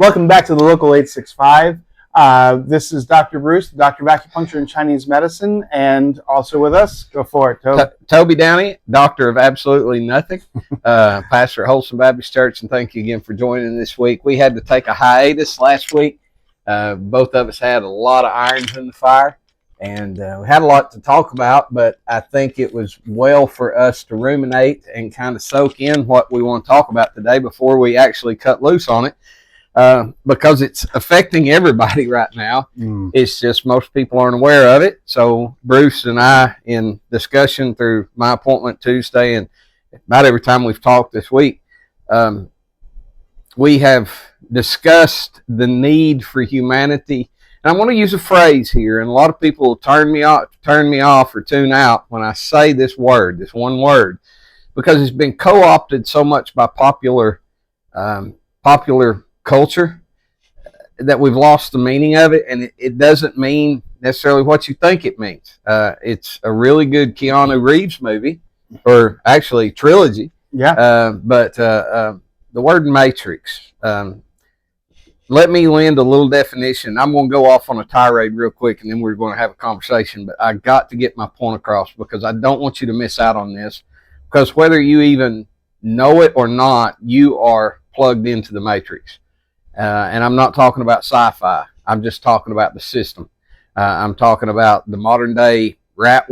Welcome back to the Local 865. This is Dr. Bruce, the Doctor of Acupuncture and Chinese Medicine, and also with us, go for it, Toby. Toby Downey, Doctor of Absolutely Nothing, pastor at Wholesome Baptist Church, and thank you again for joining this week. We had to take a hiatus last week. Both of us had a lot of irons in the fire, and we had a lot to talk about, but I think it was well for us to ruminate and kind of soak in what we want to talk about today before we actually cut loose on it. Because it's affecting everybody right now. It's just most people aren't aware of it. So Bruce and I, in discussion through my appointment Tuesday and about every time we've talked this week, we have discussed the need for humanity. And I want to use a phrase here, and a lot of people turn me off or tune out when I say this one word, because it's been co-opted so much by popular culture that we've lost the meaning of it, and it doesn't mean necessarily what you think it means. It's a really good Keanu Reeves movie, or actually trilogy. Yeah. But the word matrix. Let me lend a little definition. I'm going to go off on a tirade real quick, and then we're going to have a conversation. But I got to get my point across because I don't want you to miss out on this. Because whether you even know it or not, you are plugged into the matrix. And I'm not talking about sci-fi. I'm just talking about the system. I'm talking about the modern day rat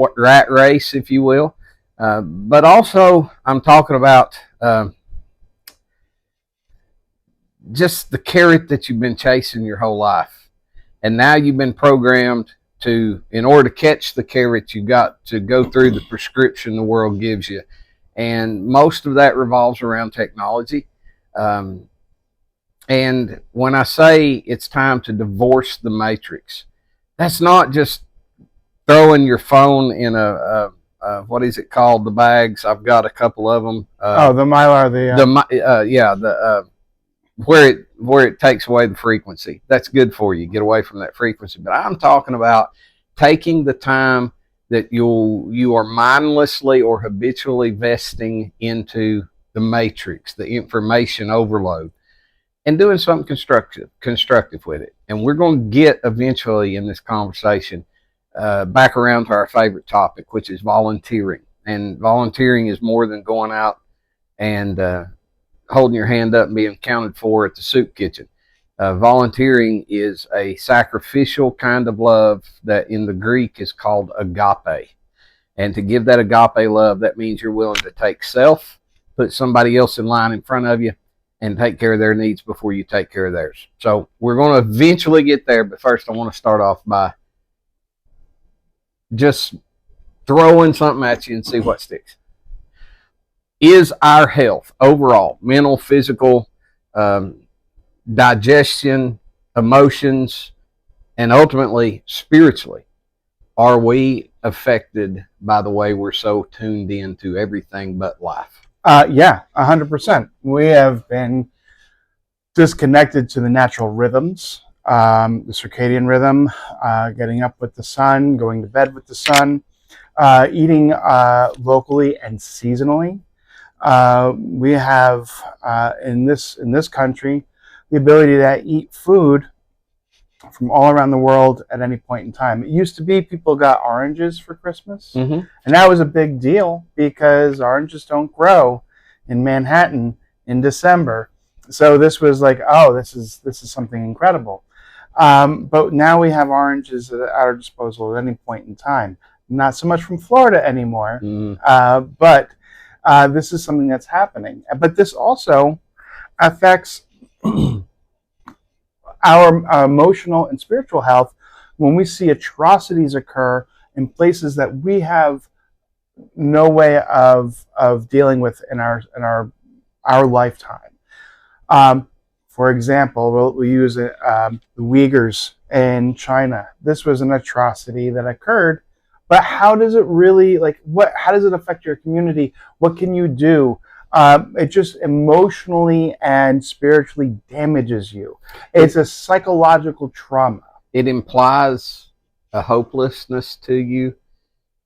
race, if you will. But also, I'm talking about just the carrot that you've been chasing your whole life. And now you've been programmed to, in order to catch the carrot, you got to go through the prescription the world gives you. And most of that revolves around technology. And when I say it's time to divorce the matrix, that's not just throwing your phone in a what is it called? The bags. I've got a couple of them. The Mylar. Where it takes away the frequency. That's good for you. Get away from that frequency. But I'm talking about taking the time that you are mindlessly or habitually vesting into the matrix, the information overload, and doing something constructive with it. And we're going to get eventually in this conversation back around to our favorite topic, which is volunteering. And volunteering is more than going out and holding your hand up and being counted for at the soup kitchen. Volunteering is a sacrificial kind of love that in the Greek is called agape. And to give that agape love, that means you're willing to take self, put somebody else in line in front of you, and take care of their needs before you take care of theirs. So we're going to eventually get there, but first I want to start off by just throwing something at you and see what sticks. Is our health overall, mental, physical, digestion, emotions, and ultimately spiritually, are we affected by the way we're so tuned into everything but life? Yeah, 100%. We have been disconnected to the natural rhythms, the circadian rhythm, getting up with the sun, going to bed with the sun, eating locally and seasonally. We have in this country the ability to eat food from all around the world at any point in time. It used to be people got oranges for Christmas, and that was a big deal because oranges don't grow in Manhattan in December. So this was like, oh, this is something incredible. But now we have oranges at our disposal at any point in time. Not so much from Florida anymore, but this is something that's happening. But this also affects our emotional and spiritual health when we see atrocities occur in places that we have no way of dealing with in our lifetime. For example, we'll use the Uyghurs in China. This was an atrocity that occurred, but how does it really, how does it affect your community? What can you do? It just emotionally and spiritually damages you. It's a psychological trauma. It implies a hopelessness to you,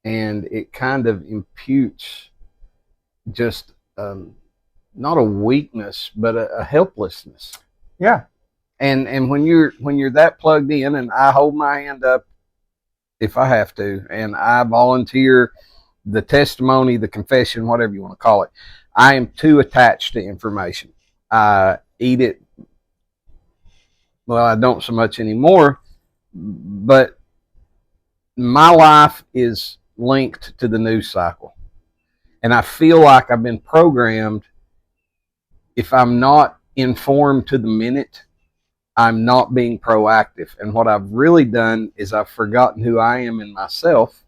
and it kind of imputes just not a weakness, but a helplessness. Yeah. And when you're that plugged in, and I hold my hand up if I have to, and I volunteer the testimony, the confession, whatever you want to call it, I am too attached to information. I eat it. Well, I don't so much anymore, but my life is linked to the news cycle. And I feel like I've been programmed. If I'm not informed to the minute, I'm not being proactive. And what I've really done is I've forgotten who I am in myself.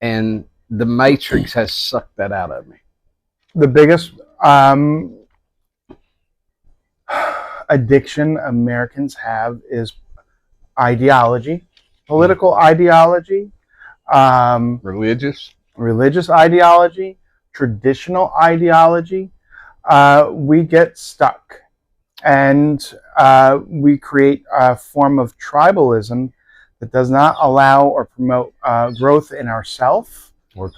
And the Matrix has sucked that out of me. The biggest addiction Americans have is ideology, political ideology, religious ideology, traditional ideology. We get stuck, and we create a form of tribalism that does not allow or promote growth in ourself or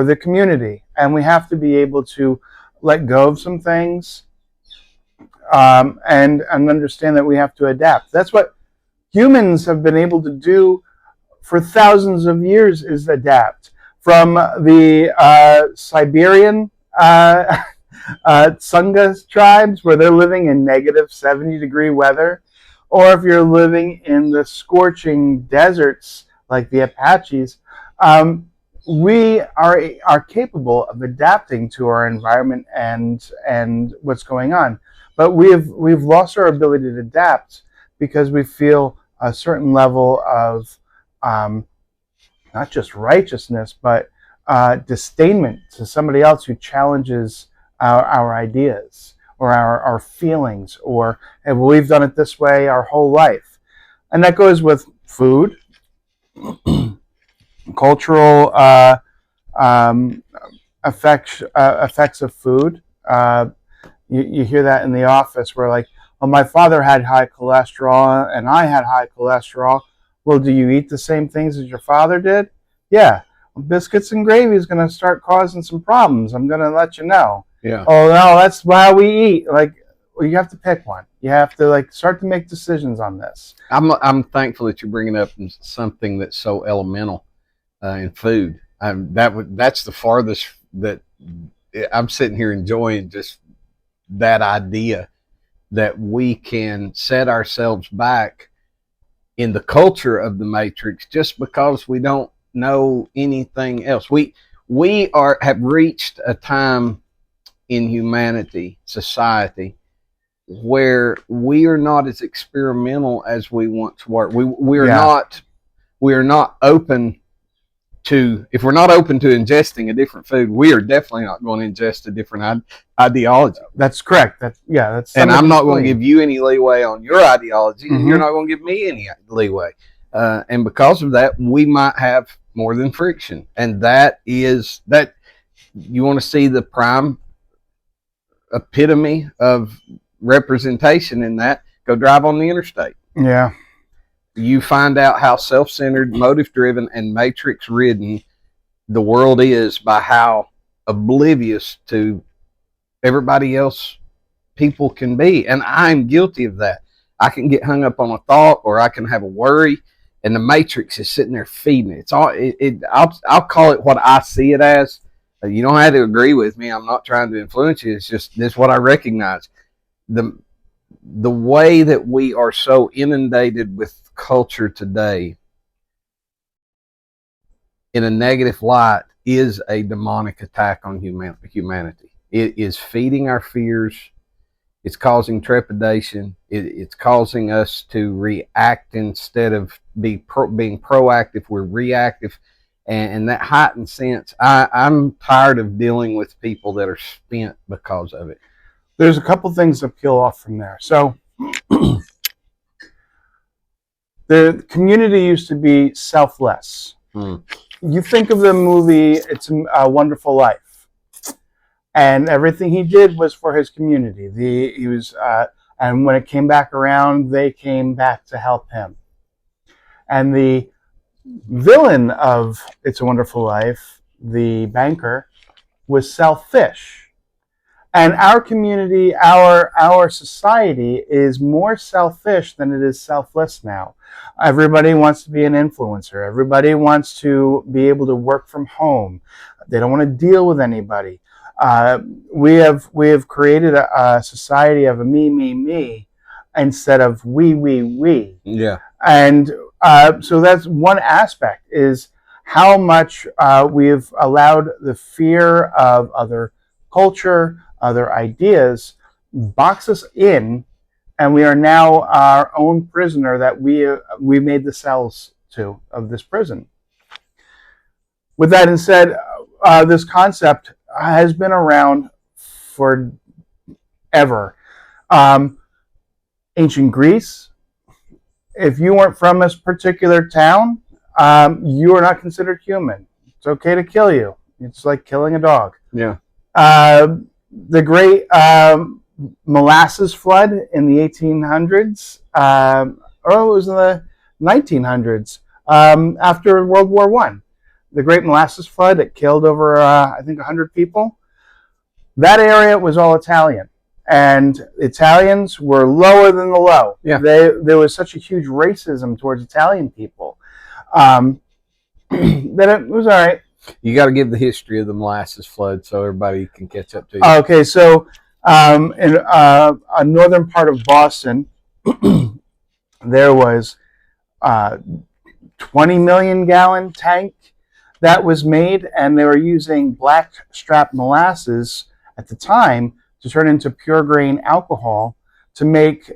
the community. And we have to be able to let go of some things, and understand that we have to adapt. That's what humans have been able to do for thousands of years, is adapt. From the Siberian Tsunga tribes, where they're living in negative 70-degree weather, or if you're living in the scorching deserts like the Apaches, we are capable of adapting to our environment and what's going on. But we've lost our ability to adapt because we feel a certain level of not just righteousness, but disdainment to somebody else who challenges our ideas or our feelings, or hey, well, we've done it this way our whole life. And that goes with food, cultural effects of food. You hear that in the office where, like, well, my father had high cholesterol and I had high cholesterol. Well, do you eat the same things as your father did? Yeah. Well, biscuits and gravy is going to start causing some problems. I'm going to let you know. Yeah. Oh, no, that's why we eat. Like, well, you have to pick one. You have to start to make decisions on this. I'm thankful that you're bringing up something that's so elemental in food. That's the farthest that I'm sitting here enjoying, just that idea that we can set ourselves back in the culture of the Matrix just because we don't know anything else. We have reached a time in humanity, society, where we are not as experimental as we once were. We are not open to, if we're not open to ingesting a different food, we are definitely not going to ingest a different ideology. That's correct. That's and I'm not going to give you any leeway on your ideology, and you're not going to give me any leeway. And because of that, we might have more than friction. And that is that. You want to see the prime epitome of representation in that? Go drive on the interstate. Yeah. You find out how self-centered, motive-driven, and matrix-ridden the world is by how oblivious to everybody else people can be. And I'm guilty of that. I can get hung up on a thought, or I can have a worry, and the matrix is sitting there feeding it. I'll call it what I see it as. You don't have to agree with me. I'm not trying to influence you. It's just this is what I recognize. The way that we are so inundated with culture today in a negative light is a demonic attack on humanity. It is feeding our fears. It's causing trepidation. It's causing us to react instead of being proactive. We're reactive. And that heightened sense, I'm tired of dealing with people that are spent because of it. There's a couple things to peel off from there. So the community used to be selfless. You think of the movie It's a Wonderful Life, and everything he did was for his community. And when it came back around, they came back to help him. And the villain of It's a Wonderful Life, the banker, was selfish. And our community, our society is more selfish than it is selfless now. Everybody wants to be an influencer. Everybody wants to be able to work from home. They don't want to deal with anybody. We have created a society of a me instead of we. Yeah. And so that's one aspect, is how much we've allowed the fear of other culture, other ideas, box us in, and we are now our own prisoner that we made the cells to of this prison. With that being said, this concept has been around forever. Ancient Greece, if you weren't from this particular town, you are not considered human. It's okay to kill you. It's like killing a dog. Yeah. The great molasses flood in the 1800s, or it was in the 1900s, after World War I. The great molasses flood that killed over, I think, 100 people. That area was all Italian. And Italians were lower than the low. Yeah. There was such a huge racism towards Italian people that it was all right. You got to give the history of the molasses flood so everybody can catch up to you. Okay, so in a northern part of Boston, there was a 20 million gallon tank that was made, and they were using Blackstrap Molasses at the time to turn into pure grain alcohol to make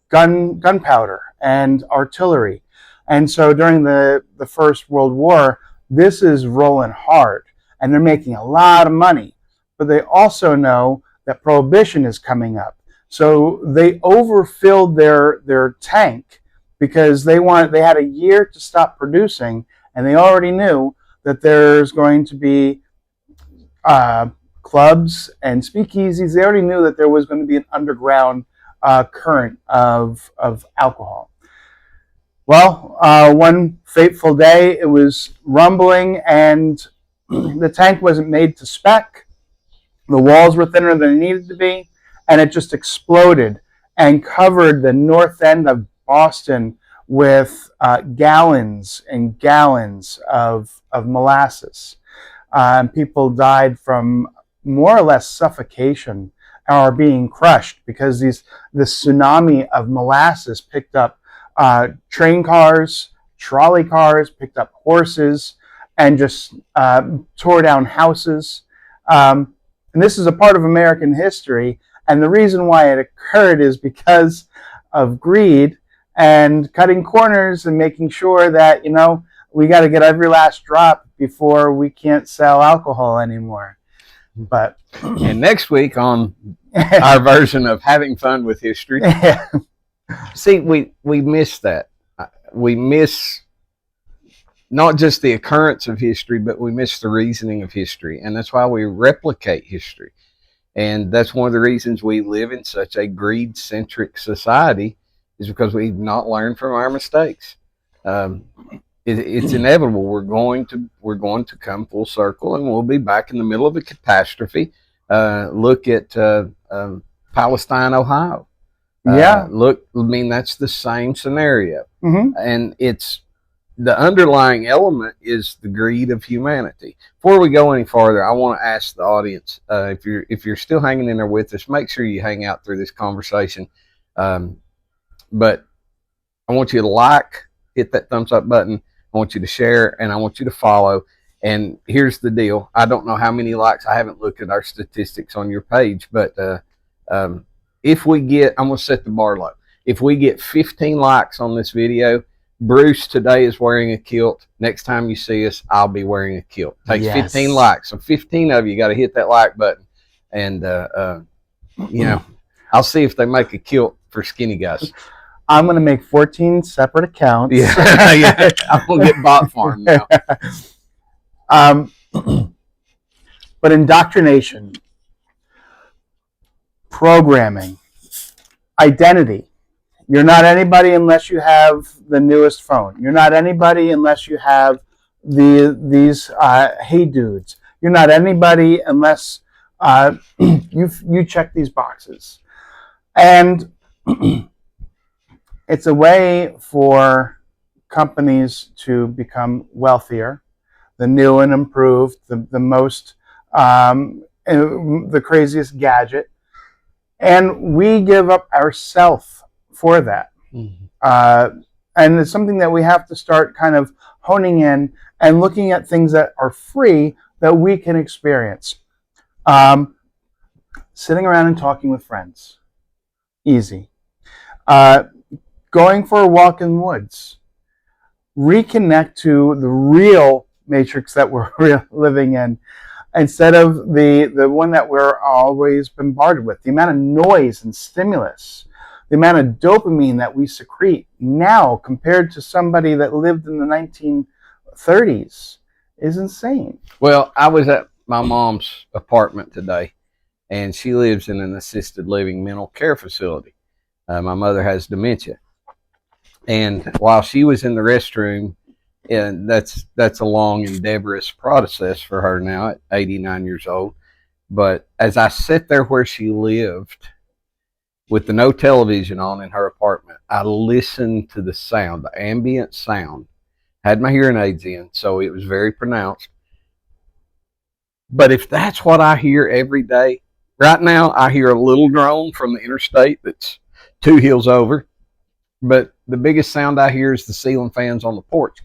gunpowder and artillery. And so during the First World War, this is rolling hard, and they're making a lot of money. But they also know that prohibition is coming up. So they overfilled their tank because they had a year to stop producing, and they already knew that there's going to be clubs and speakeasies. They already knew that there was going to be an underground current of alcohol. Well, one fateful day, it was rumbling, and the tank wasn't made to spec. The walls were thinner than they needed to be, and it just exploded and covered the north end of Boston with gallons and gallons of molasses. And people died from more or less suffocation or being crushed because this tsunami of molasses picked up train cars, trolley cars, picked up horses, and just tore down houses. And this is a part of American history. And the reason why it occurred is because of greed and cutting corners and making sure that, we got to get every last drop before we can't sell alcohol anymore. But and next week on our version of having fun with history, see, we miss that. We miss not just the occurrence of history, but we miss the reasoning of history, and that's why we replicate history. And that's one of the reasons we live in such a greed-centric society, is because we've not learned from our mistakes. It's inevitable. We're going to come full circle, and we'll be back in the middle of a catastrophe. Look at Palestine, Ohio. Yeah. That's the same scenario. Mm-hmm. And it's the underlying element is the greed of humanity. Before we go any farther, I want to ask the audience, if you're still hanging in there with us, make sure you hang out through this conversation. But I want you to hit that thumbs up button. I want you to share, and I want you to follow. And here's the deal. I don't know how many likes. I haven't looked at our statistics on your page, but if we get, I'm going to set the bar low. If we get 15 likes on this video, Bruce today is wearing a kilt. Next time you see us, I'll be wearing a kilt. Takes 15 likes. So 15 of you got to hit that like button. And, I'll see if they make a kilt for skinny guys. I'm going to make 14 separate accounts. Yeah, yeah. I'm going to get bot farm now. But indoctrination, programming, identity. You're not anybody unless you have the newest phone. You're not anybody unless you have these hey dudes. You're not anybody unless You check these boxes, and it's a way for companies to become wealthier, the new and improved, the most, the craziest gadget, and we give up ourself for that. Mm-hmm. And it's something that we have to start kind of honing in and looking at things that are free that we can experience. Sitting around and talking with friends, easy. Going for a walk in the woods, reconnect to the real matrix that we're living in, instead of the one that we're always bombarded with. The amount of noise and stimulus, the amount of dopamine that we secrete now compared to somebody that lived in the 1930s is insane. Well, I was at my mom's apartment today, and she lives in an assisted living mental care facility. My mother has dementia. And while she was in the restroom, and that's a long, endeavorous process for her now at 89 years old. But as I sat there where she lived with the no television on in her apartment, I listened to the sound, the ambient sound. Had my hearing aids in, so it was very pronounced. But if that's what I hear every day, right now I hear a little drone from the interstate that's 2 hills over. But the biggest sound I hear is the ceiling fans on the porch.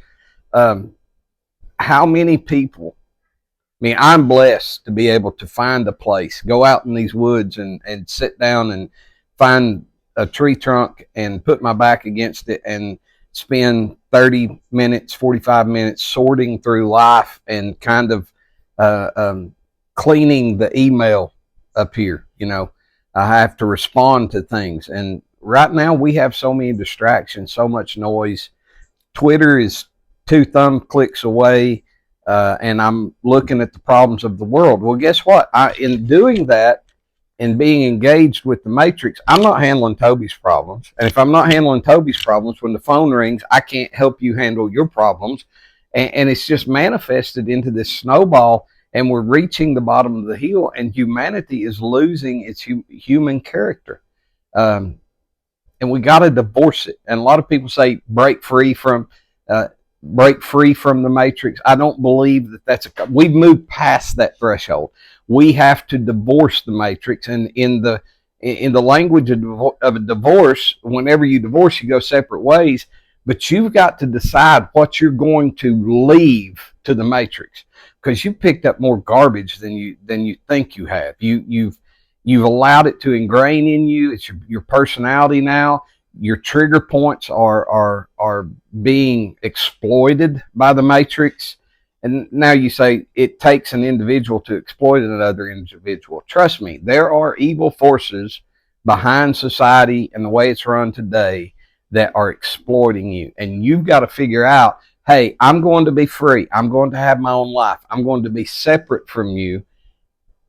How many people, I mean, I'm blessed to be able to find a place, go out in these woods and sit down and find a tree trunk and put my back against it and spend 30 minutes, 45 minutes sorting through life and kind of cleaning the email up here. You know, I have to respond to things. And right now we have so many distractions, so much noise. Twitter is 2 thumb clicks away, and I'm looking at the problems of the world. Well, guess what? In doing that and being engaged with the matrix, I'm not handling Toby's problems. And if I'm not handling Toby's problems, when the phone rings, I can't help you handle your problems. And it's just manifested into this snowball, and we're reaching the bottom of the hill, and humanity is losing its human character. And we got to divorce it. And a lot of people say break free from the matrix. I don't believe that we've moved past that threshold. We have to divorce the matrix. And in the language of a divorce, whenever you divorce, you go separate ways. But you've got to decide what you're going to leave to the matrix, because you picked up more garbage than you think you have. You've allowed it to ingrain in you. It's your personality now. Your trigger points are being exploited by the matrix. And now you say it takes an individual to exploit another individual. Trust me, there are evil forces behind society and the way it's run today that are exploiting you. And you've got to figure out, hey, I'm going to be free. I'm going to have my own life. I'm going to be separate from you.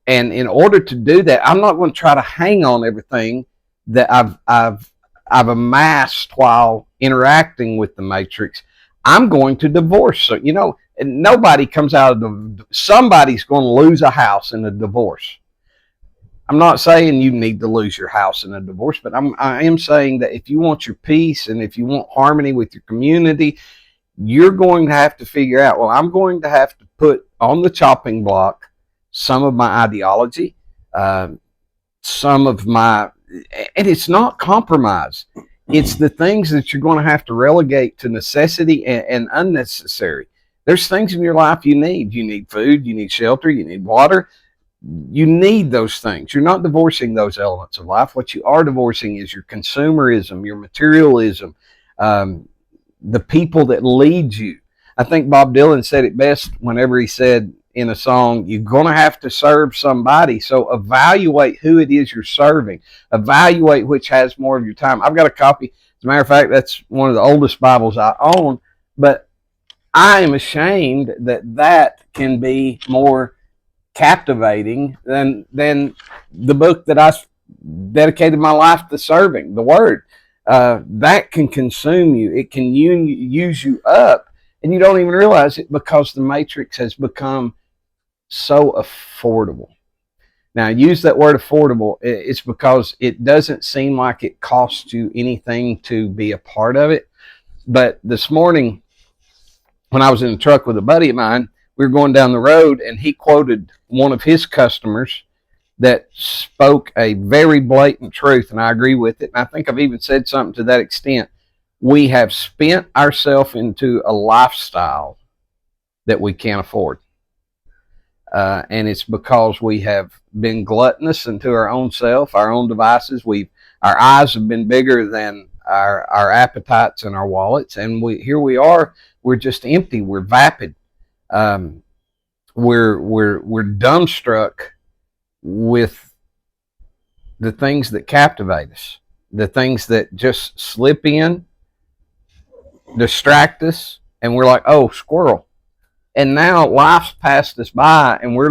And in order to do that, I'm not going to try to hang on everything that I've amassed while interacting with the matrix. I'm going to divorce. So, you know, and nobody comes out of somebody's going to lose a house in a divorce. I'm not saying you need to lose your house in a divorce, but I am saying that if you want your peace and if you want harmony with your community, you're going to have to figure out, well, I'm going to have to put on the chopping block some of my ideology, some of my, and it's not compromise. It's the things that you're going to have to relegate to necessity and unnecessary. There's things in your life you need. You need food, you need shelter, you need water. You need those things. You're not divorcing those elements of life. What you are divorcing is your consumerism, your materialism, the people that lead you. I think Bob Dylan said it best whenever he said in a song, you're going to have to serve somebody. So evaluate who it is you're serving. Evaluate which has more of your time. I've got a copy. As a matter of fact, that's one of the oldest Bibles I own. But I am ashamed that can be more captivating than the book that I dedicated my life to serving, the Word. That can consume you. It can use you up, and you don't even realize it because the matrix has become so affordable. Now, I use that word affordable. It's because it doesn't seem like it costs you anything to be a part of it. But this morning, when I was in the truck with a buddy of mine, we were going down the road, and he quoted one of his customers that spoke a very blatant truth, and I agree with it. And I think I've even said something to that extent. We have spent ourselves into a lifestyle that we can't afford. And it's because we have been gluttonous into our own self, our own devices. Our eyes have been bigger than our appetites and our wallets. And here we are, we're just empty. We're vapid. We're dumbstruck with the things that captivate us, the things that just slip in, distract us, and we're like, oh, squirrel. And now life's passed us by, and we're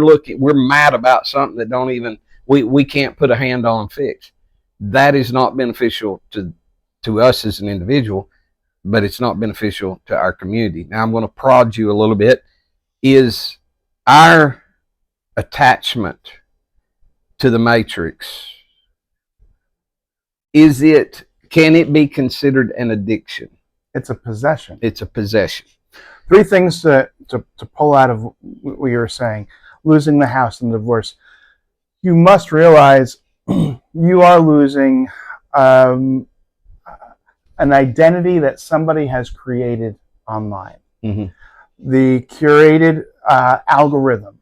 mad about something that we can't put a hand on and fix. That is not beneficial to us as an individual, but it's not beneficial to our community. Now I'm going to prod you a little bit. Is our attachment to the matrix, can it be considered an addiction? It's a possession. It's a possession. 3 things to pull out of what you were saying. Losing the house and divorce. You must realize you are losing an identity that somebody has created online. Mm-hmm. The curated algorithm.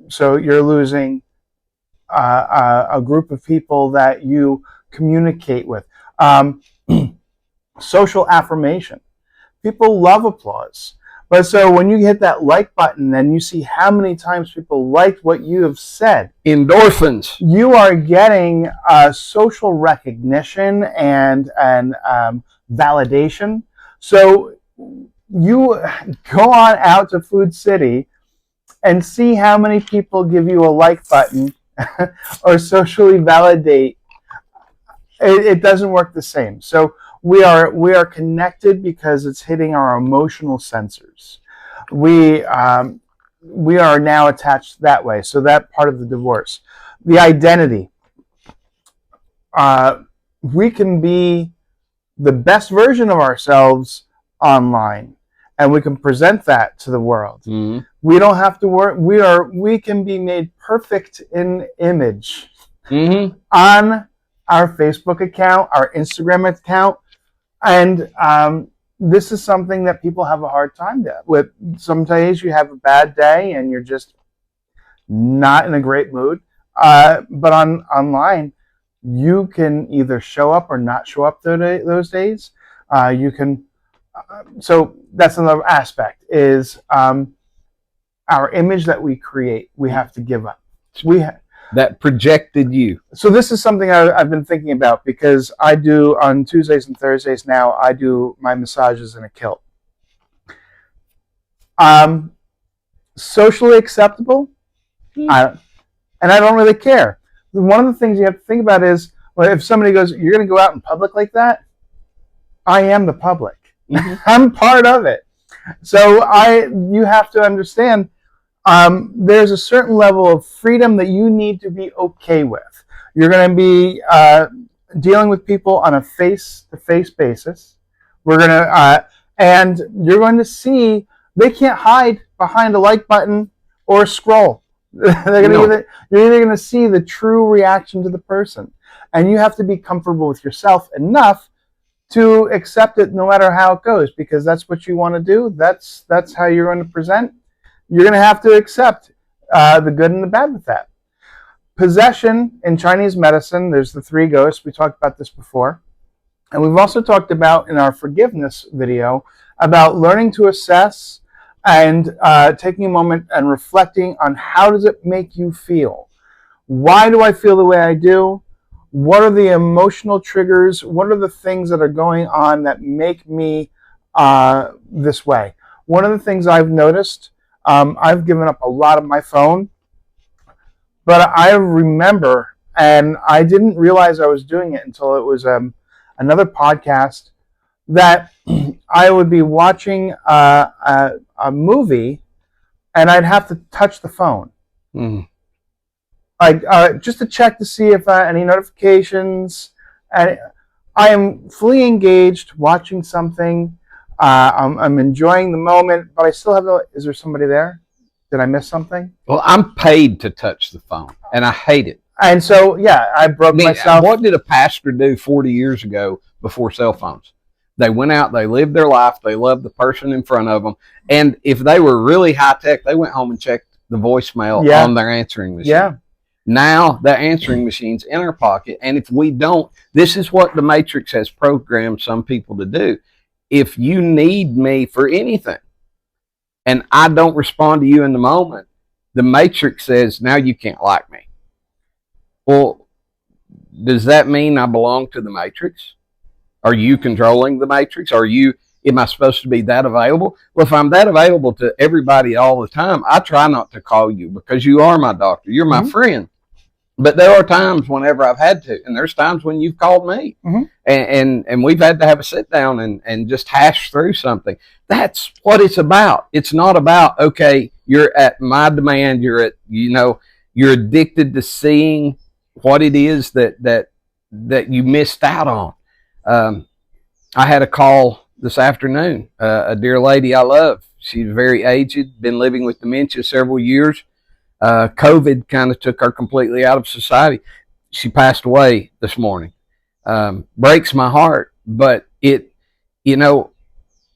So you're losing a group of people that you communicate with. Social affirmation. People love applause. But so when you hit that like button and you see how many times people liked what you have said, endorphins, you are getting social recognition and validation. So you go on out to Food City and see how many people give you a like button or socially validate. It doesn't work the same. So we are connected because it's hitting our emotional sensors. We are now attached that way. So that part of the divorce. The identity. We can be the best version of ourselves online, and we can present that to the world. Mm-hmm. We don't have to work. We can be made perfect in image on our Facebook account, our Instagram account. And this is something that people have a hard time with. Some days you have a bad day and you're just not in a great mood. But online, you can either show up or not show up those days. You can. So that's another aspect is our image that we create. We have to give up. That projected you. So this is something I've been thinking about because I do on Tuesdays and Thursdays now, I do my massages in a kilt. Socially acceptable, and I don't really care. One of the things you have to think about is, well, if somebody goes, you're going to go out in public like that, I am the public. Mm-hmm. I'm part of it. So you have to understand there's a certain level of freedom that you need to be okay with. You're going to be dealing with people on a face-to-face basis. And you're going to see they can't hide behind a like button or a scroll. You're either going to see the true reaction to the person, and you have to be comfortable with yourself enough to accept it no matter how it goes, because that's what you want to do. That's how you're going to present. You're going to have to accept the good and the bad with that. Possession in Chinese medicine, there's the 3 ghosts. We talked about this before. And we've also talked about in our forgiveness video about learning to assess and taking a moment and reflecting on how does it make you feel? Why do I feel the way I do? What are the emotional triggers? What are the things that are going on that make me this way? One of the things I've noticed, I've given up a lot of my phone, but I remember, and I didn't realize I was doing it until it was another podcast, that I would be watching a movie and I'd have to touch the phone. Mm. like just to check to see if any notifications. And I am fully engaged watching something. I'm enjoying the moment, but I still have no. Is there somebody there? Did I miss something? Well, I'm paid to touch the phone, and I hate it. And so, yeah, I broke myself. What did a pastor do 40 years ago before cell phones? They went out, they lived their life, they loved the person in front of them. And if they were really high tech, they went home and checked the voicemail on their answering machine. Yeah. Now the answering machine's in our pocket. And if we don't, this is what the Matrix has programmed some people to do. If you need me for anything and I don't respond to you in the moment, the Matrix says, now you can't like me. Well, does that mean I belong to the Matrix? Are you controlling the Matrix? Am I supposed to be that available? Well, if I'm that available to everybody all the time, I try not to call you because you are my doctor. You're my friend. But there are times whenever I've had to, and there's times when you've called me, and we've had to have a sit down and just hash through something. That's what it's about. It's not about, okay, you're at my demand. You're addicted to seeing what it is that you missed out on. I had a call this afternoon. A dear lady I love. She's very aged, been living with dementia several years. COVID kind of took her completely out of society. She passed away this morning. Breaks my heart, but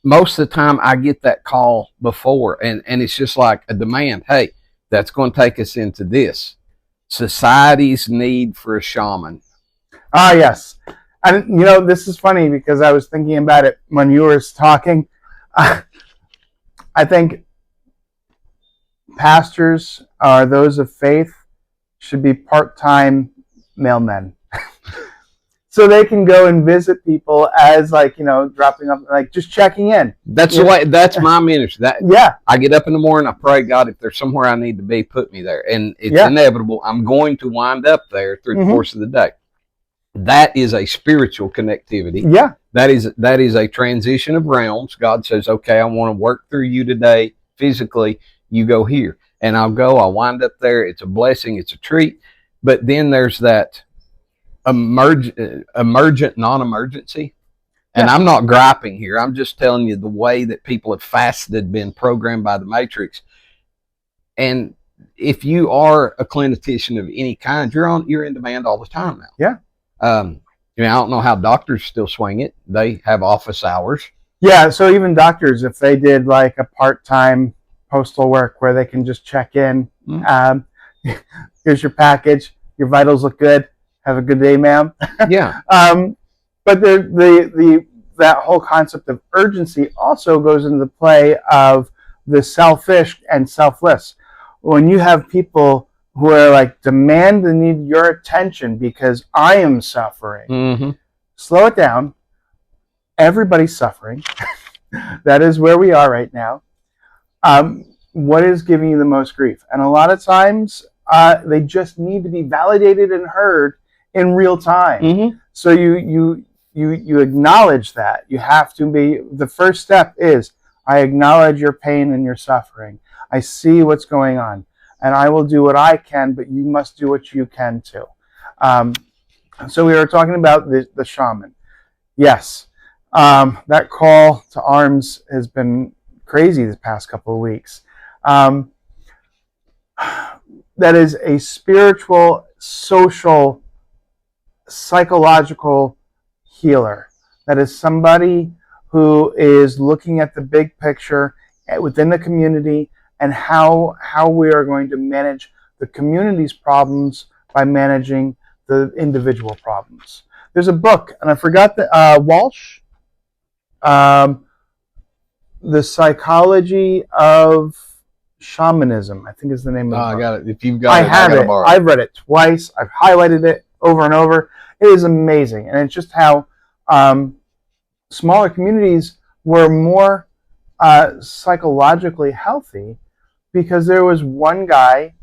most of the time I get that call before, and it's just like a demand. Hey, that's going to take us into this. Society's need for a shaman. Ah, yes. And, this is funny because I was thinking about it when you were talking. I think pastors or those of faith should be part-time mailmen. So they can go and visit people as dropping up, just checking in. That's the way. That's my ministry. I get up in the morning. I pray, God, if there's somewhere I need to be, put me there. And it's inevitable. I'm going to wind up there through the course of the day. That is a spiritual connectivity. Yeah. That is a transition of realms. God says, okay, I want to work through you today physically. You go here. And I'll wind up there. It's a blessing. It's a treat. But then there's that emergent non-emergency. And I'm not griping here. I'm just telling you the way that people have fasted, been programmed by the Matrix. And if you are a clinician of any kind, you're in demand all the time now. Yeah. I don't know how doctors still swing it. They have office hours. Yeah. So even doctors, if they did like a part-time postal work where they can just check in, here's your package. Your vitals look good. Have a good day, ma'am. Yeah. But that whole concept of urgency also goes into the play of the selfish and selfless. When you have people who are demand and need your attention because I am suffering, slow it down. Everybody's suffering. That is where we are right now. What is giving you the most grief? And a lot of times they just need to be validated and heard in real time. So you acknowledge that. You have to be, the first step is, I acknowledge your pain and your suffering. I see what's going on, and I will do what I can, but you must do what you can too. So we were talking about the shaman. Yes, that call to arms has been crazy this past couple of weeks. That is a spiritual, social, psychological healer. That is somebody who is looking at the big picture within the community and how we are going to manage the community's problems by managing the individual problems. There's a book, and I forgot Walsh, The Psychology of Shamanism, I think is the name of the book. I got it. If you've got it, I have it. I've read it twice. I've highlighted it over and over. It is amazing. And it's just how smaller communities were more psychologically healthy because there was one guy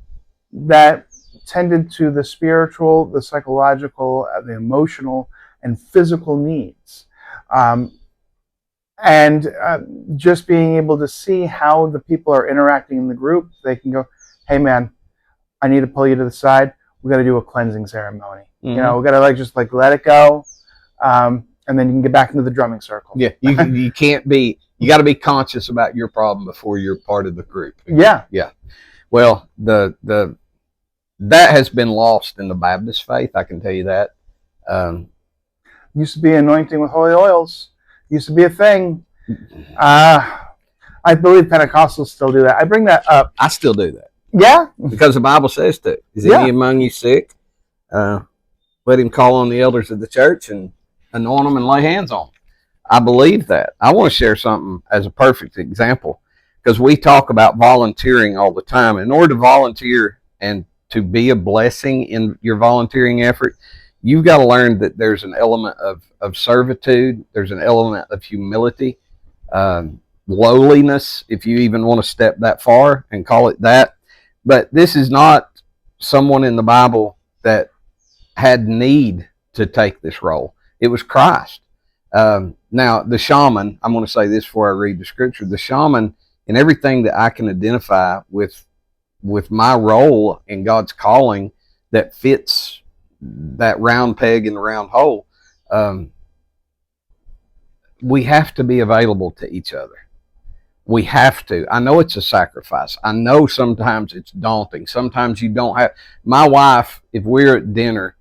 that tended to the spiritual, the psychological, the emotional, and physical needs. And just being able to see how the people are interacting in the group, they can go, hey man, I need to pull you to the side. we got to do a cleansing ceremony. Mm-hmm. You know, we got to just let it go, and then you can get back into the drumming circle. Yeah, you can't be. You got to be conscious about your problem before you're part of the group. Yeah. Well, that has been lost in the Baptist faith. I can tell you that. Used to be anointing with holy oils. Used to be a thing. I believe Pentecostals still do that. I bring that up. I still do that. Yeah. Because the Bible says to. Is any among you sick? Let him call on the elders of the church and anoint them and lay hands on them. I believe that. I want to share something as a perfect example, because we talk about volunteering all the time. In order to volunteer and to be a blessing in your volunteering effort, you've got to learn that there's an element of servitude. There's an element of humility, lowliness, if you even want to step that far and call it that. But this is not someone in the Bible that had need to take this role. It was Christ. Now, the shaman, I'm going to say this before I read the scripture, the shaman, in everything that I can identify with my role in God's calling that fits that round peg in the round hole, we have to be available to each other. We have to. I know it's a sacrifice. I know sometimes it's daunting. Sometimes you don't have. My wife, if we're at dinner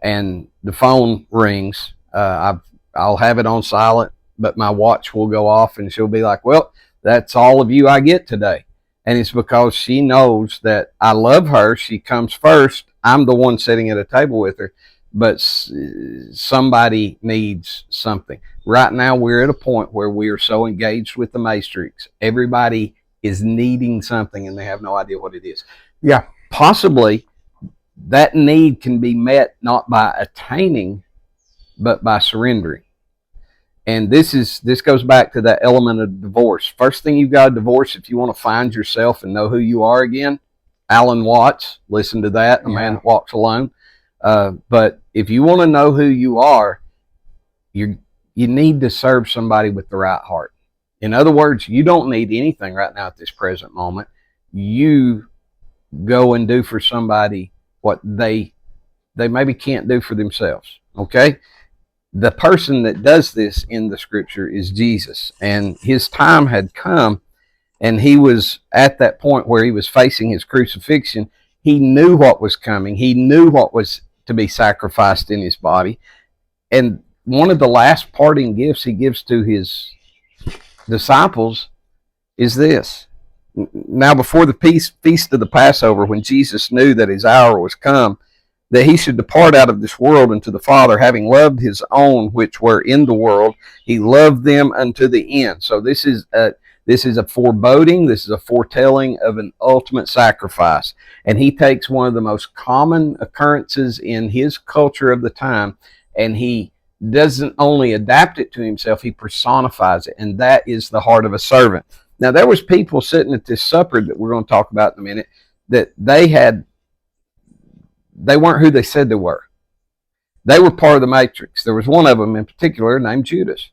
and the phone rings, I'll have it on silent, but my watch will go off and she'll be like, well, that's all of you I get today. And it's because she knows that I love her. She comes first. I'm the one sitting at a table with her, but somebody needs something. Right now, we're at a point where we are so engaged with the matrix. Everybody is needing something and they have no idea what it is. Yeah. Possibly that need can be met not by attaining, but by surrendering. And this goes back to that element of divorce. First thing you've got to divorce if you want to find yourself and know who you are again. Alan Watts, listen to that, a man that walks alone. But if you want to know who you are, you need to serve somebody with the right heart. In other words, you don't need anything right now at this present moment. You go and do for somebody what they maybe can't do for themselves. Okay? The person that does this in the scripture is Jesus, and his time had come, and he was at that point where he was facing his crucifixion. He knew what was coming. He knew what was to be sacrificed in his body. And one of the last parting gifts he gives to his disciples is this. Now, before the feast of the Passover, when Jesus knew that his hour was come, that he should depart out of this world unto the Father, having loved his own which were in the world, he loved them unto the end. So this is a foreboding, this is a foretelling of an ultimate sacrifice. And he takes one of the most common occurrences in his culture of the time, and he doesn't only adapt it to himself, he personifies it. And that is the heart of a servant. Now, there was people sitting at this supper that we're going to talk about in a minute, that they weren't who they said they were. They were part of the matrix. There was one of them in particular named Judas.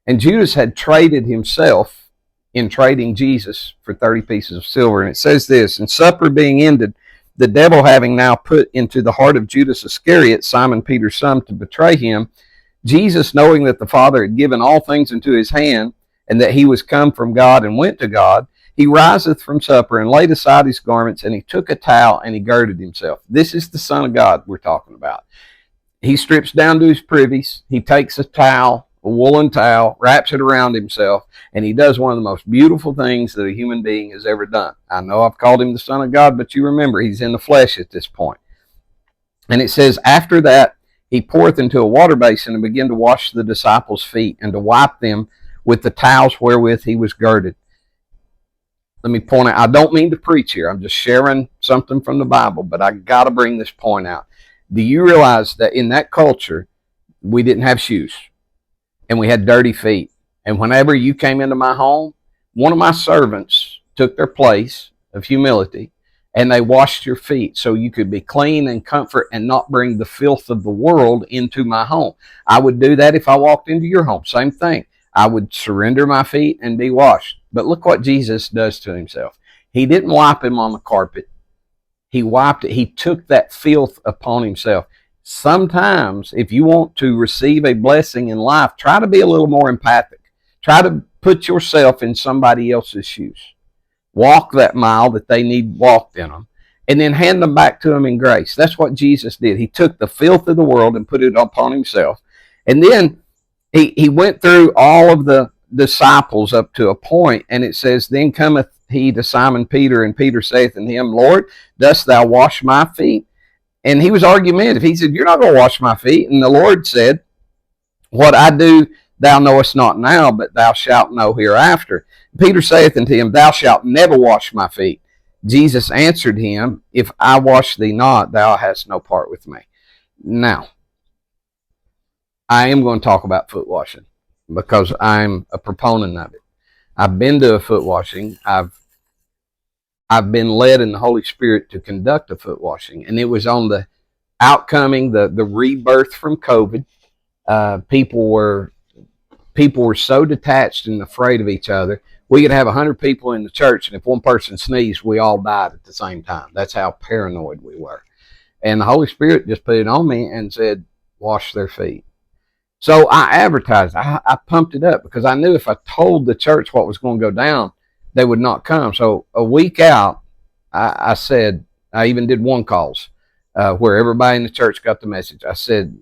And Judas had traded himself in trading Jesus for 30 pieces of silver. And it says this, and supper being ended, the devil having now put into the heart of Judas Iscariot, Simon Peter's son, to betray him, Jesus, knowing that the Father had given all things into his hand, and that he was come from God and went to God, he riseth from supper and laid aside his garments, and he took a towel and he girded himself. This is the Son of God we're talking about. He strips down to his privies. He takes a towel, a woolen towel, wraps it around himself, and he does one of the most beautiful things that a human being has ever done. I know I've called him the Son of God, but you remember he's in the flesh at this point. And it says, after that, he poureth into a water basin and began to wash the disciples' feet and to wipe them with the towels wherewith he was girded. Let me point out, I don't mean to preach here. I'm just sharing something from the Bible, but I got to bring this point out. Do you realize that in that culture, we didn't have shoes and we had dirty feet? And whenever you came into my home, one of my servants took their place of humility and they washed your feet so you could be clean and comfort and not bring the filth of the world into my home. I would do that if I walked into your home. Same thing. I would surrender my feet and be washed. But look what Jesus does to himself. He didn't wipe him on the carpet. He wiped it. He took that filth upon himself. Sometimes, if you want to receive a blessing in life, try to be a little more empathic. Try to put yourself in somebody else's shoes. Walk that mile that they need walked in them, and then hand them back to them in grace. That's what Jesus did. He took the filth of the world and put it upon himself. And then he went through all of the disciples up to a point, and it says, then cometh he to Simon Peter, and Peter saith unto him, Lord, dost thou wash my feet? And he was argumentative. He said, you're not going to wash my feet. And the Lord said, what I do thou knowest not now, but thou shalt know hereafter. Peter saith unto him, thou shalt never wash my feet. Jesus answered him, if I wash thee not, thou hast no part with me. Now, I am going to talk about foot washing because I'm a proponent of it. I've been to a foot washing. I've been led in the Holy Spirit to conduct a foot washing, and it was on the outcoming, the rebirth from COVID. People were so detached and afraid of each other. We could have 100 people in the church, and if one person sneezed, we all died at the same time. That's how paranoid we were. And the Holy Spirit just put it on me and said, wash their feet. So I advertised. I pumped it up because I knew if I told the church what was going to go down, they would not come. So a week out, I said, I even did one calls where everybody in the church got the message. I said,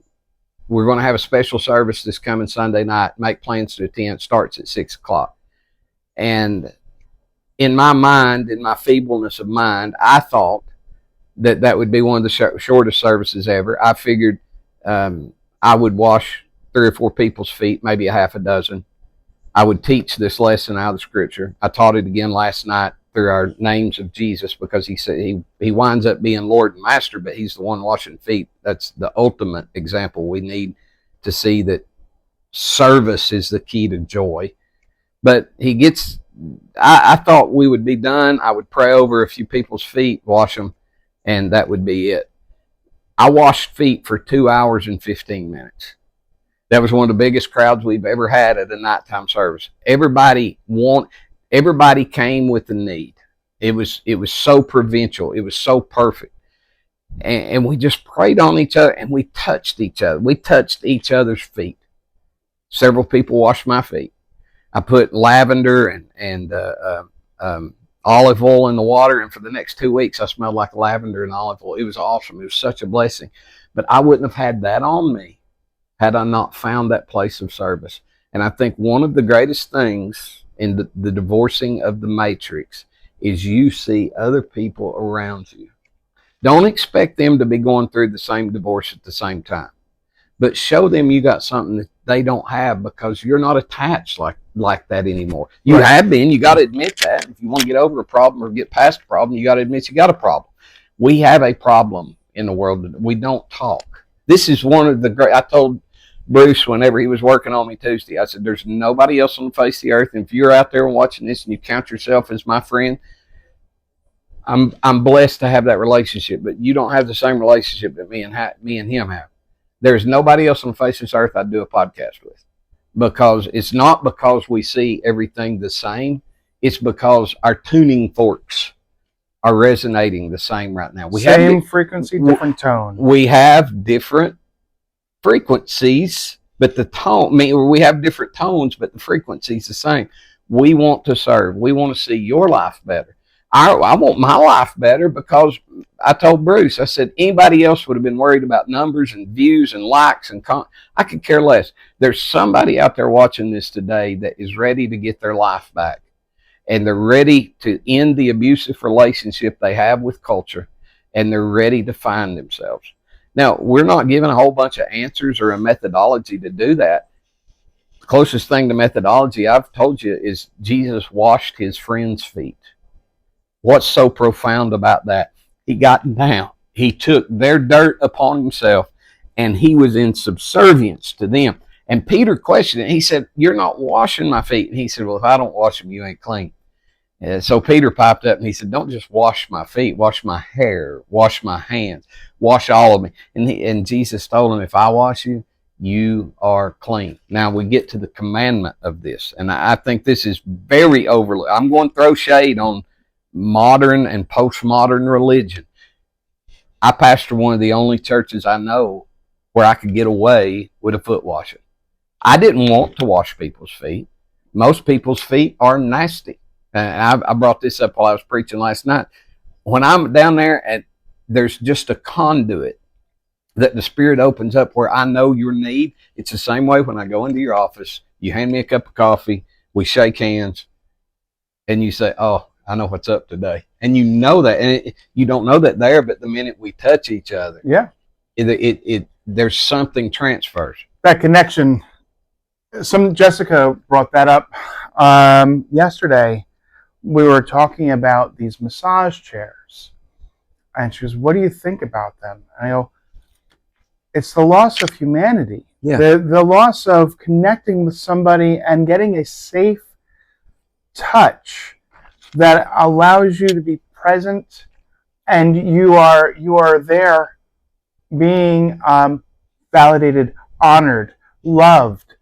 we're going to have a special service this coming Sunday night. Make plans to attend. It starts at 6 o'clock. And in my mind, in my feebleness of mind, I thought that would be one of the shortest services ever. I figured I would wash 3 or 4 people's feet, maybe a half a dozen. I would teach this lesson out of the scripture. I taught it again last night through our names of Jesus because he said he winds up being Lord and Master, but he's the one washing feet. That's the ultimate example. We need to see that service is the key to joy. But I thought we would be done. I would pray over a few people's feet, wash them, and that would be it. I washed feet for 2 hours and 15 minutes. That was one of the biggest crowds we've ever had at a nighttime service. Everybody came with a need. It was so provincial. It was so perfect. And we just prayed on each other, and we touched each other. We touched each other's feet. Several people washed my feet. I put lavender and olive oil in the water, and for the next 2 weeks, I smelled like lavender and olive oil. It was awesome. It was such a blessing. But I wouldn't have had that on me had I not found that place of service. And I think one of the greatest things in the divorcing of the matrix is you see other people around you. Don't expect them to be going through the same divorce at the same time, but show them you got something that they don't have because you're not attached like that anymore. You Right. have been. You got to admit that. If you want to get over a problem or get past a problem, you got to admit you got a problem. We have a problem in the world. We don't talk. This is one of the great. I told Bruce whenever he was working on me Tuesday, I said, there's nobody else on the face of the earth. And if you're out there watching this and you count yourself as my friend, I'm blessed to have that relationship, but you don't have the same relationship that me and him have. There's nobody else on the face of this earth I'd do a podcast with, because it's not because we see everything the same. It's because our tuning forks are resonating the same right now. Same frequency, different tone. We have different frequencies, but the tone, we have different tones, but the frequency's the same. We want to serve. We want to see your life better. I want my life better because I told Bruce, I said, anybody else would have been worried about numbers and views and likes and I could care less. There's somebody out there watching this today that is ready to get their life back, and they're ready to end the abusive relationship they have with culture, and they're ready to find themselves. Now, we're not giving a whole bunch of answers or a methodology to do that. The closest thing to methodology I've told you is Jesus washed his friends' feet. What's so profound about that? He got down. He took their dirt upon himself, and he was in subservience to them. And Peter questioned it. He said, you're not washing my feet. And he said, well, if I don't wash them, you ain't clean. So Peter piped up and he said, don't just wash my feet, wash my hair, wash my hands, wash all of me. And Jesus told him, if I wash you, you are clean. Now we get to the commandment of this. And I think this is very overlooked. I'm going to throw shade on modern and postmodern religion. I pastor one of the only churches I know where I could get away with a foot washing. I didn't want to wash people's feet. Most people's feet are nasty. And I brought this up while I was preaching last night. When I'm down there and there's just a conduit that the Spirit opens up where I know your need. It's the same way when I go into your office, you hand me a cup of coffee, we shake hands, and you say, oh, I know what's up today. And you know that. And you don't know that there, but the minute we touch each other, Yeah. There's something transfers. That connection. Jessica brought that up yesterday. We were talking about these massage chairs. And she goes, what do you think about them? And I go, it's the loss of humanity. Yeah. The loss of connecting with somebody and getting a safe touch that allows you to be present, and you are there being validated, honored, loved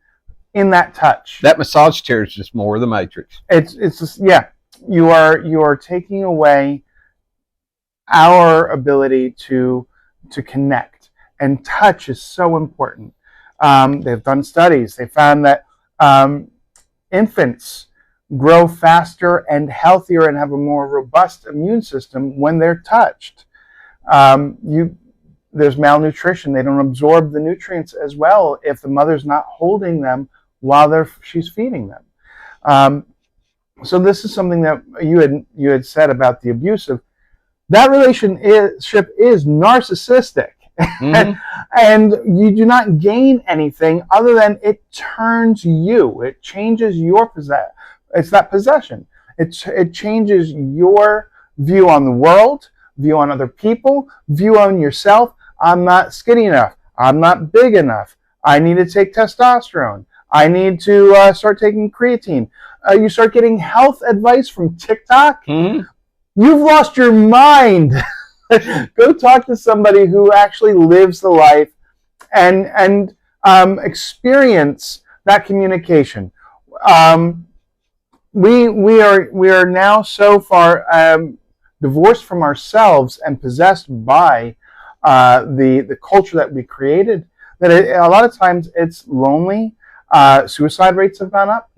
in that touch. That massage chair is just more of the Matrix. It's just, yeah. You are taking away our ability to connect, and touch is so important. They've done studies. They found that infants grow faster and healthier and have a more robust immune system when they're touched. There's malnutrition. They don't absorb the nutrients as well if the mother's not holding them while she's feeding them. So this is something that you had said about the abusive. That relationship is narcissistic. Mm-hmm. And you do not gain anything other than it turns you. It changes your possession. It's that possession. It changes your view on the world, view on other people, view on yourself. I'm not skinny enough. I'm not big enough. I need to take testosterone. I need to start taking creatine. You start getting health advice from TikTok. Mm-hmm. You've lost your mind. Go talk to somebody who actually lives the life and experience that communication. We are now so far divorced from ourselves and possessed by the culture that we created that a lot of times it's lonely. Suicide rates have gone up.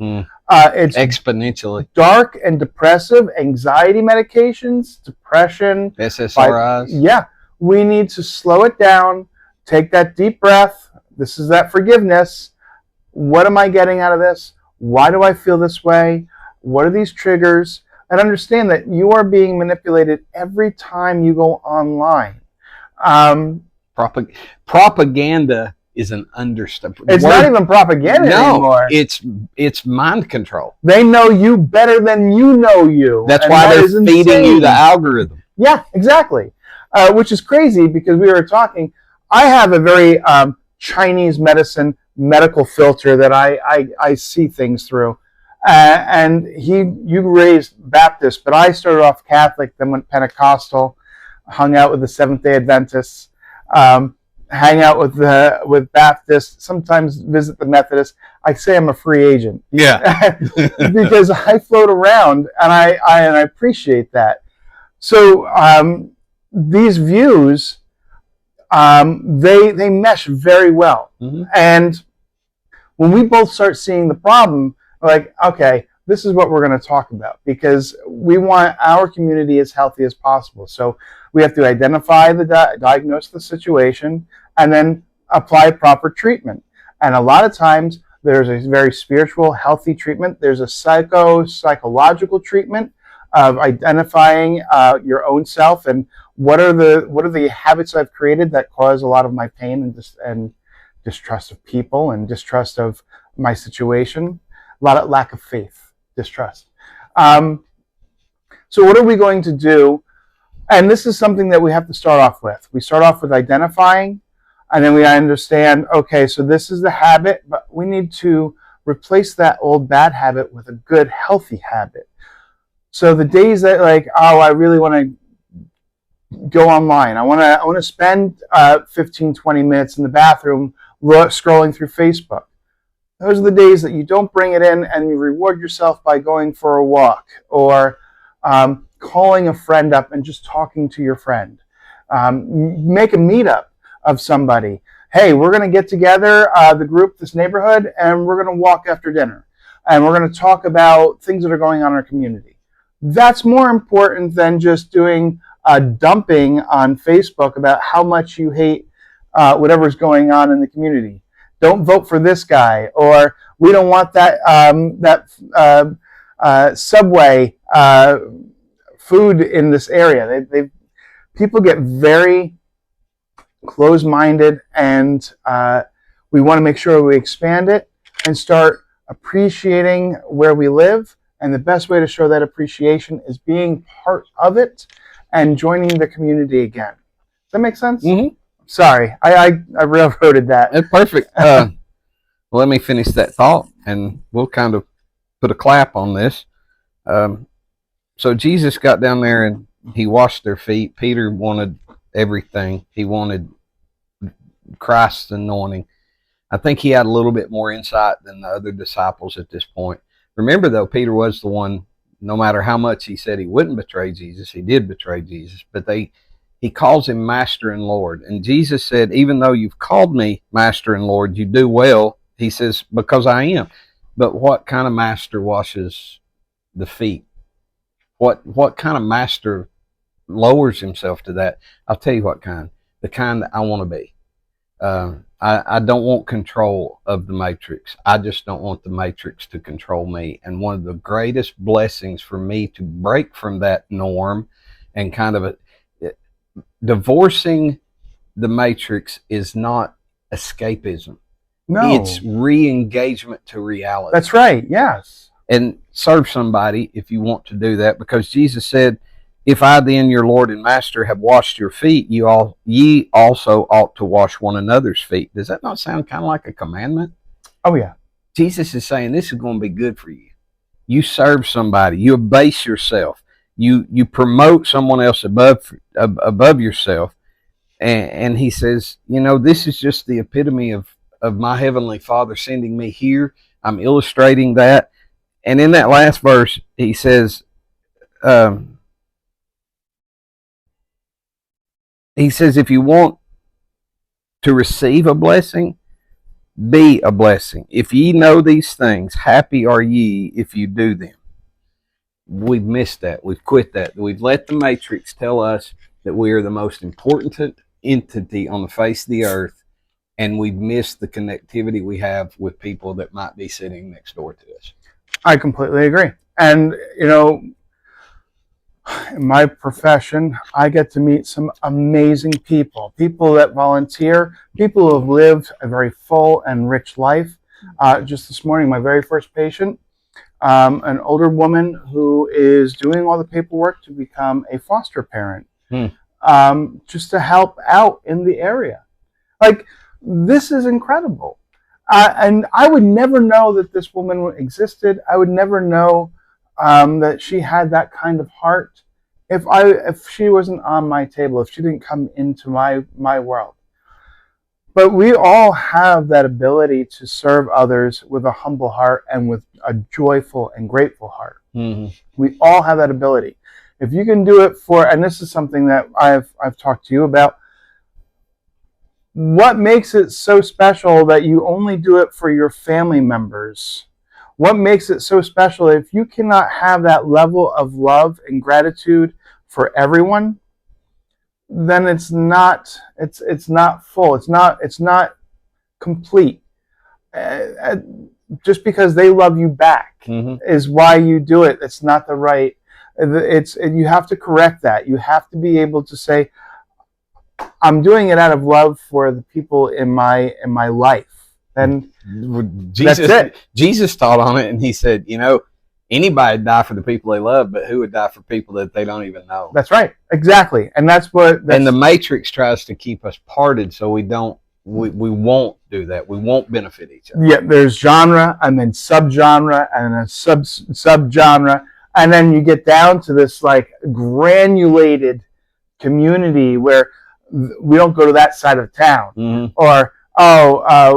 It's exponentially dark and depressive. Anxiety medications, depression, SSRIs. Yeah, we need to slow it down. Take that deep breath. This is that forgiveness. What am I getting out of this? Why do I feel this way? What are these triggers? And understand that you are being manipulated every time you go online. Propaganda is an understatement. It's not even propaganda anymore. It's mind control. They know you better than you know you. That's why they're feeding you the algorithm. Yeah, exactly. Which is crazy because we were talking. I have a very Chinese medicine medical filter that I see things through. And you raised Baptist, but I started off Catholic, then went Pentecostal, hung out with the Seventh-day Adventists, hang out with Baptists, sometimes visit the Methodists. I say I'm a free agent. Yeah. Because I float around and I appreciate that. So these views, they mesh very well. Mm-hmm. And when we both start seeing the problem, we're like, okay, this is what we're going to talk about because we want our community as healthy as possible. So we have to identify diagnose the situation, and then apply proper treatment. And a lot of times there's a very spiritual, healthy treatment. There's a psychological treatment of identifying your own self and what are the habits I've created that cause a lot of my pain and distrust of people and distrust of my situation. A lot of lack of faith, distrust. So what are we going to do? And this is something that we have to start off with. We start off with identifying, and then we understand, okay, so this is the habit, but we need to replace that old bad habit with a good, healthy habit. So the days that I really want to go online, I want to spend 15, 20 minutes in the bathroom scrolling through Facebook. Those are the days that you don't bring it in and you reward yourself by going for a walk or calling a friend up and just talking to your friend. Make a meetup of somebody. Hey, we're going to get together, the group, this neighborhood, and we're going to walk after dinner. And we're going to talk about things that are going on in our community. That's more important than just doing dumping on Facebook about how much you hate whatever's going on in the community. Don't vote for this guy, or we don't want that Subway food in this area. People get very closed-minded, and we want to make sure we expand it and start appreciating where we live. And the best way to show that appreciation is being part of it and joining the community again. Does that make sense? Mm-hmm. Sorry, I railroaded that. That's perfect. Let me finish that thought, and we'll kind of put a clap on this. So Jesus got down there and he washed their feet. Peter wanted everything. He wanted Christ's anointing. I think he had a little bit more insight than the other disciples at this point. Remember, though, Peter was the one, no matter how much he said he wouldn't betray Jesus, he did betray Jesus. But he calls him Master and Lord. And Jesus said, even though you've called me Master and Lord, you do well. He says, because I am. But what kind of master washes the feet? What kind of master lowers himself to that? I'll tell you what kind. The kind that I want to be. I don't want control of the matrix. I just don't want the matrix to control me. And one of the greatest blessings for me to break from that norm and kind of divorcing the matrix is not escapism. No. It's re-engagement to reality. That's right, yes. And serve somebody if you want to do that, because Jesus said, if I then, your Lord and Master, have washed your feet, ye also ought to wash one another's feet. Does that not sound kind of like a commandment? Oh, yeah. Jesus is saying this is going to be good for you. You serve somebody. You abase yourself. You promote someone else above yourself. And he says, this is just the epitome of my Heavenly Father sending me here. I'm illustrating that. And in that last verse, he says, if you want to receive a blessing, be a blessing. If ye know these things, happy are ye if you do them. We've missed that. We've quit that. We've let the matrix tell us that we are the most important entity on the face of the earth, and we've missed the connectivity we have with people that might be sitting next door to us. I completely agree. And, in my profession, I get to meet some amazing people that volunteer, people who have lived a very full and rich life. Just this morning, my very first patient, an older woman who is doing all the paperwork to become a foster parent, just to help out in the area. Like, this is incredible. And I would never know that this woman existed. I would never know that she had that kind of heart if she wasn't on my table, if she didn't come into my world. But we all have that ability to serve others with a humble heart and with a joyful and grateful heart. Mm-hmm. We all have that ability. If you can do it and this is something that I've talked to you about, what makes it so special that you only do it for your family members? What makes it so special if you cannot have that level of love and gratitude for everyone? Then it's not full. It's not complete. Just because they love you back is why you do it. It's not the right. You have to correct that. You have to be able to say, I'm doing it out of love for the people in my life. And that's it. Jesus taught on it, and he said, anybody would die for the people they love, but who would die for people that they don't even know? That's right. Exactly. And and the matrix tries to keep us parted so we won't do that. We won't benefit each other. Yeah, there's genre and then subgenre and a subgenre. And then you get down to this like granulated community where we don't go to that side of town, or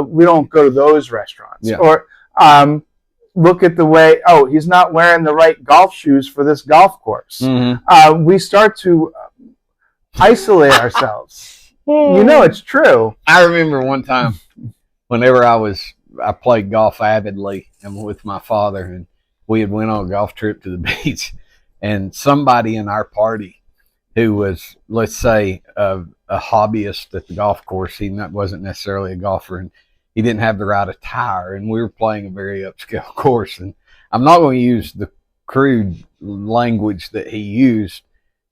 we don't go to those restaurants, or look at the way he's not wearing the right golf shoes for this golf course. We start to isolate ourselves. You know it's true. I remember one time whenever I played golf avidly and with my father, and we had went on a golf trip to the beach, and somebody in our party who was, let's say, a hobbyist at the golf course, he wasn't necessarily a golfer, and he didn't have the right attire, and we were playing a very upscale course, and I'm not going to use the crude language that he used,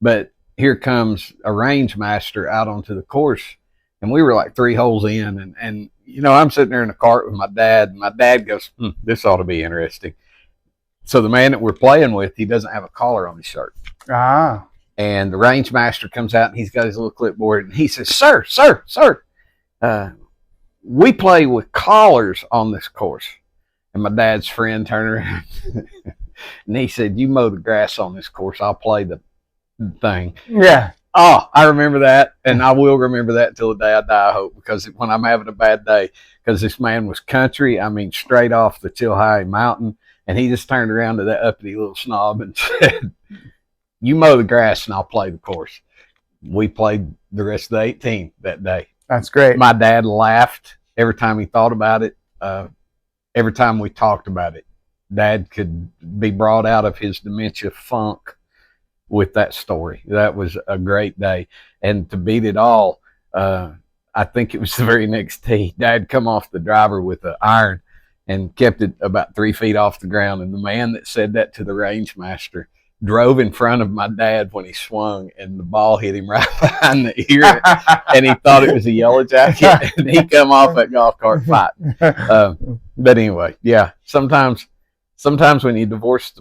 but here comes a range master out onto the course, and we were like 3 holes in, and you know, I'm sitting there in the cart with my dad, and my dad goes, this ought to be interesting. So the man that we're playing with, he doesn't have a collar on his shirt. Ah. And the range master comes out, and he's got his little clipboard, and he says, sir, we play with collars on this course. And my dad's friend turned around and he said, you mow the grass on this course, I'll play the thing. Yeah. Oh, I remember that, and I will remember that till the day I die, I hope, because when I'm having a bad day, because this man was country, I mean, straight off the Chilhowee Mountain, and he just turned around to that uppity little snob and said, you mow the grass and I'll play the course. We played the rest of the 18 that day. That's great. My dad laughed every time he thought about it. Every time we talked about it, Dad could be brought out of his dementia funk with that story. That was a great day. And to beat it all, I think it was the very next tee, Dad come off the driver with an iron and kept it about 3 feet off the ground. And the man that said that to the range master drove in front of my dad when he swung, and the ball hit him right behind the ear, and he thought it was a yellow jacket, and he come off that golf cart fighting. But anyway, yeah, sometimes when you divorce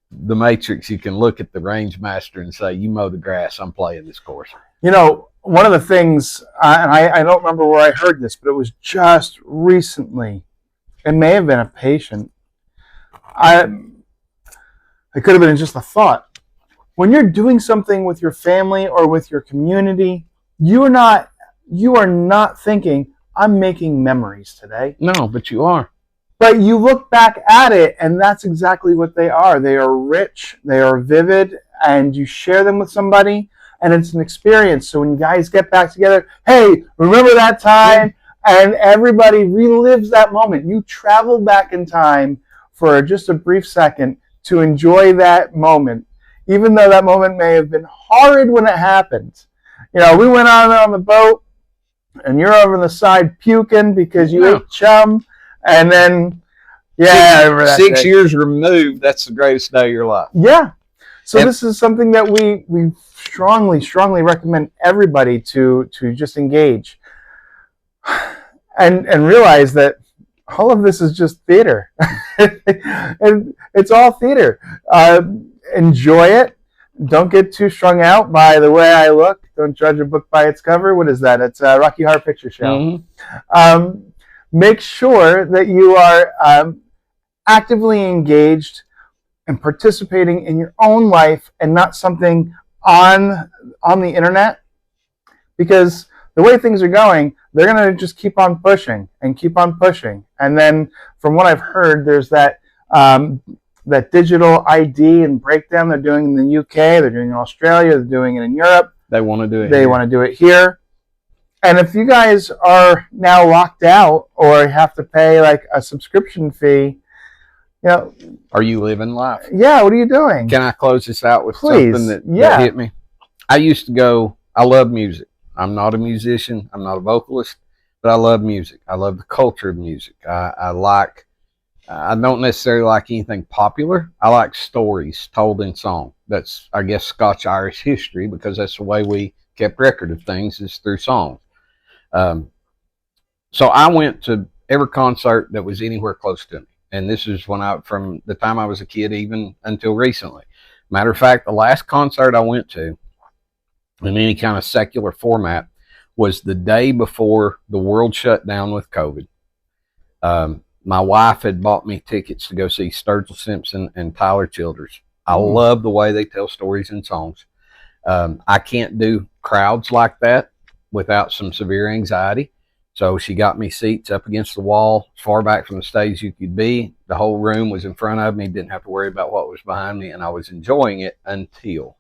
the matrix, you can look at the range master and say, you mow the grass, I'm playing this course. You know, one of the things, and I don't remember where I heard this, but it was just recently. It may have been a patient. It could have been just a thought. When you're doing something with your family or with your community, you are not thinking, I'm making memories today. No, but you are. But you look back at it, and that's exactly what they are. They are rich, they are vivid, and you share them with somebody, and it's an experience. So when you guys get back together, hey, remember that time? And everybody relives that moment. You travel back in time for just a brief second to enjoy that moment, even though that moment may have been horrid when it happened. You know, we went on the boat, and you're over on the side puking because you ate chum, and then, yeah, 6 years removed, that's the greatest day of your life. Yeah. So this is something that we strongly recommend everybody to just engage and realize that all of this is just theater. And it's all theater. Enjoy it. Don't get too strung out by the way I look. Don't judge a book by its cover. What is that? It's a Rocky Horror Picture Show. Mm-hmm. Make sure that you are actively engaged and participating in your own life and not something on the internet, because the way things are going, they're going to just keep on pushing and keep on pushing. And then from what I've heard, there's that digital ID and breakdown they're doing in the UK, they're doing it in Australia, they're doing it in Europe. They want to do it. They want to do it here. And if you guys are now locked out or have to pay like a subscription fee, you know, are you living life? Yeah, what are you doing? Can I close this out with Please. Something that hit me? I love music. I'm not a musician. I'm not a vocalist, but I love music. I love the culture of music. I don't necessarily like anything popular. I like stories told in song. That's, I guess, Scotch-Irish history, because that's the way we kept record of things, is through songs. So I went to every concert that was anywhere close to me. And this is from the time I was a kid even until recently. Matter of fact, the last concert I went to in any kind of secular format was the day before the world shut down with COVID. My wife had bought me tickets to go see Sturgill Simpson and Tyler Childers. I love the way they tell stories in songs. I can't do crowds like that without some severe anxiety. So she got me seats up against the wall, as far back from the stage you could be. The whole room was in front of me, didn't have to worry about what was behind me, and I was enjoying it until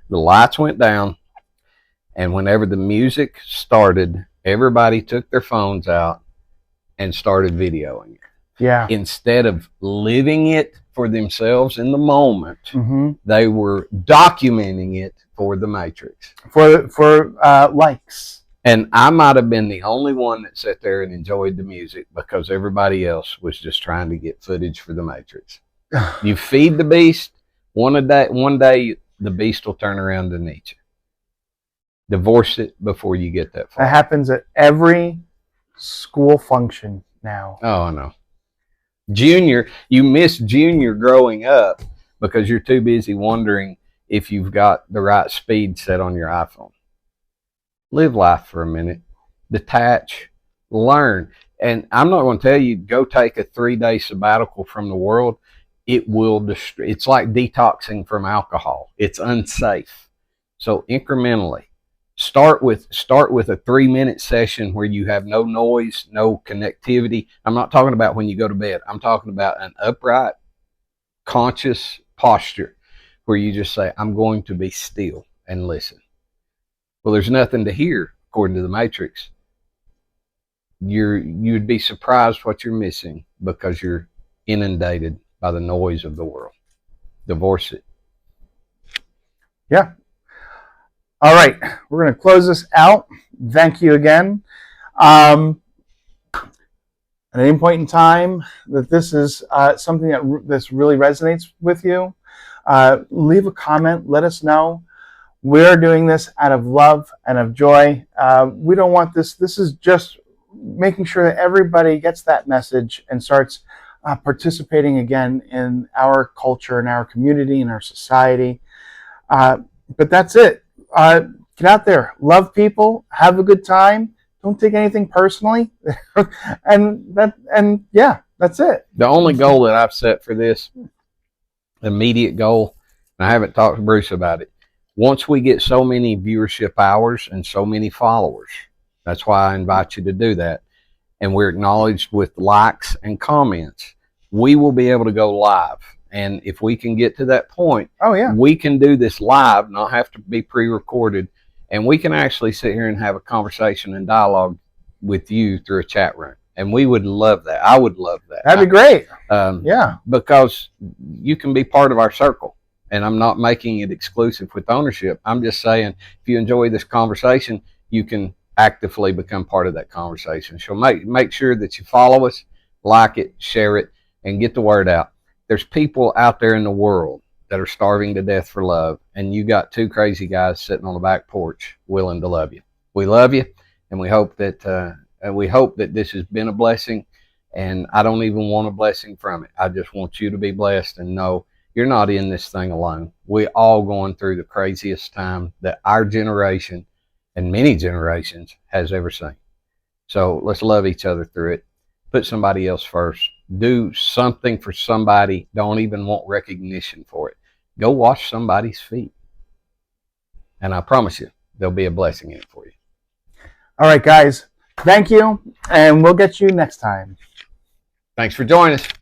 the lights went down And whenever the music started, everybody took their phones out and started videoing it. Yeah. Instead of living it for themselves in the moment, Mm-hmm. they were documenting it for the Matrix. For likes. And I might have been the only one that sat there and enjoyed the music because everybody else was just trying to get footage for the Matrix. You feed the beast, one day the beast will turn around and eat you. Divorce it before you get that far. That happens at every school function now. Oh, I know. Junior, you miss Junior growing up because you're too busy wondering if you've got the right speed set on your iPhone. Live life for a minute. Detach. Learn. And I'm not going to tell you, go take a 3-day sabbatical from the world. It will destroy. It's like detoxing from alcohol. It's unsafe. So incrementally, start with a 3-minute session where you have no noise, no connectivity. I'm not talking about when you go to bed. I'm talking about an upright, conscious posture where you just say, I'm going to be still and listen. Well, there's nothing to hear, according to the Matrix. You'd be surprised what you're missing because you're inundated by the noise of the world. Divorce it. Yeah. All right. We're going to close this out. Thank you again. At any point in time that this is something that this really resonates with you, leave a comment. Let us know. We're doing this out of love and of joy. We don't want this. This is just making sure that everybody gets that message and starts participating again in our culture, in our community, in our society. But that's it. Get out there, love people, have a good time. Don't take anything personally, and yeah, that's it. The only goal that I've set for this immediate goal, and I haven't talked to Bruce about it. Once we get so many viewership hours and so many followers, that's why I invite you to do that. And we're acknowledged with likes and comments. We will be able to go live. And if we can get to that point, oh yeah, we can do this live, not have to be pre-recorded. And we can actually sit here and have a conversation and dialogue with you through a chat room. And we would love that. I would love that. That'd be great. Yeah. Because you can be part of our circle. And I'm not making it exclusive with ownership. I'm just saying, if you enjoy this conversation, you can actively become part of that conversation. So make sure that you follow us, like it, share it, and get the word out. There's people out there in the world that are starving to death for love, and you got 2 crazy guys sitting on the back porch willing to love you. We love you, and we hope that this has been a blessing. And I don't even want a blessing from it. I just want you to be blessed and know you're not in this thing alone. We're all going through the craziest time that our generation and many generations has ever seen. So let's love each other through it. Put somebody else first. Do something for somebody. Don't even want recognition for it. Go wash somebody's feet. And I promise you, there'll be a blessing in it for you. All right, guys. Thank you. And we'll get you next time. Thanks for joining us.